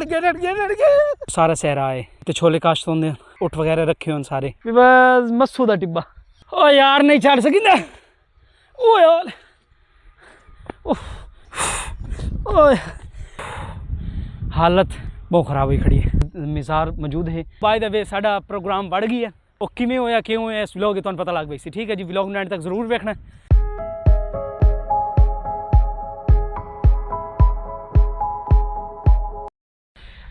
सारा सहरा है ते छोले काश्त होंगे उठ वगैरह रखे हों सारे बस मस्सू दा टिब्बा ओ यार नहीं छड़ सकी ना ओ यार ओ हालत बहुत खराब हुई खड़ी है मिसार मौजूद है बाय द वे साडा प्रोग्राम बढ़ गई है वो किमें होया क्यों होया इस व्लॉग तुहानू पता लग गई सी ठीक है जी व्लॉग नूं एंड तक जरूर देखना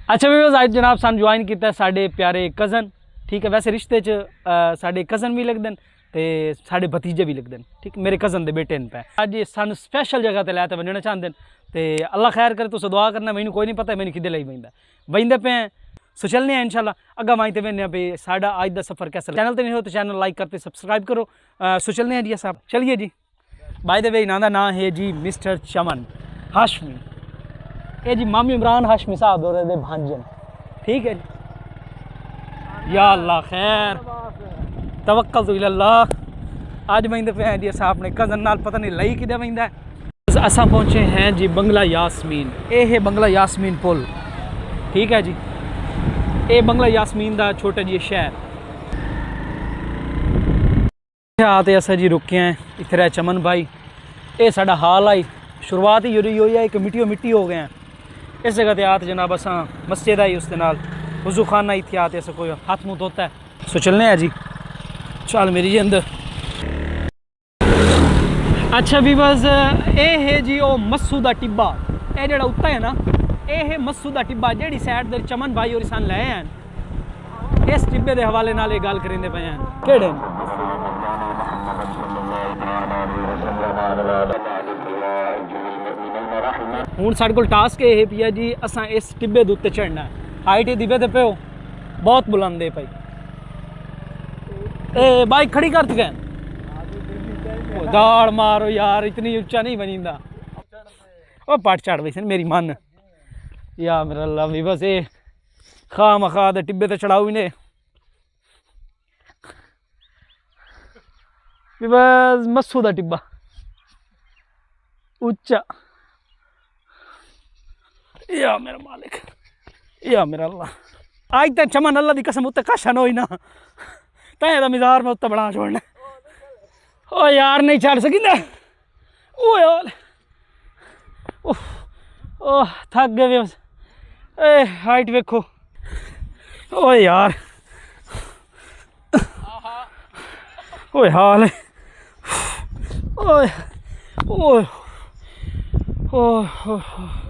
अच्छा व्यूअर्स आज जनाब सन ज्वाइन किया साडे प्यारे कज़न ठीक है वैसे रिश्ते च साडे कज़न भी लगदे न ते साडे भतीजे भी लगदे न ठीक मेरे कज़न दे बेटे न पे अज सन स्पैशल जगह ते लैते वजना चाहते ते अल्लाह खैर करे तुस दुआ करना मैनू कोई नहीं पता मैनू किदे लई बंदा पे सो चलने हैं इंशाल्लाह अग्गा माइते वेने पे साडा आज दा सफ़र कैसा चैनल ते नहीं हो तो चैनल लाइक करते सब्सक्राइब करो सो चलने हैं जी साहब चलिए जी बाय द वे इन्हां दा नाम है जी मिस्टर चमन हाशमी ये जी मामी इमरान हाशमी साहब दे भांजन ठीक है जी या अल्लाह खैर तवक्कल तो अल्लाह आज बंदे पे हैं जी असा अपने कज़न नाल पता नहीं लई किदे बंदा असा पहुँचे हैं जी बंगला यासमीन ये है बंगला यासमीन पुल ठीक है जी ये बंगला यासमीन दा छोटा जी शहर आते असा जी रुके हैं इतने चमन भाई ये साडा हाल आई शुरुआत ही हो है कि मिट्टी हो गए हैं इस जगह पर आते जनाब असा मस्जिद आई उसके नाल वज़ू खाना इतने आते ऐसा कोई हाथ मुँह धोता है सो चलने हैं जी चल मेरी जी अंदर अच्छा भी बस ये है जी वो मस्सू दा टिब्बा ये जो उत्ता है ना ये है मस्सू दा टिब्बा जी सैड दे चमन भाई और सन लाए हैं इस टिब्बे के हवाले नाल ये गल करेंदे पे हैं केड़े हुण साडे कोल टास्क ये पिया जी असां इस टिब्बे दे उत्ते चढ़ना है हाइट ये दिबे ते पे बहुत बुलंद है भाई ए बाइक खड़ी कर चुके हैं दाड़ मारो यार इतनी ऊंचा नहीं बनींदा ओ पट चढ़ वैसे मेरी मन या मेरा अल्लाह भी बस ये खा मखा दे टिब्बे ते चढ़ाऊ ने बस मस्सू दा टिब्बा ऊंचा या मेरा मालिक या मेरा अल्लाह आज तक चमन अल्लाह दी कसम उत्ते कशन होई ना तैं दा मिजार में उत्ते बना छोड़ना ओ यार नहीं चढ़ सकी ना ओ यार ओ थक गए बस ए हाइट वेखो ओ यार ओ हाल है ओ ओ ओ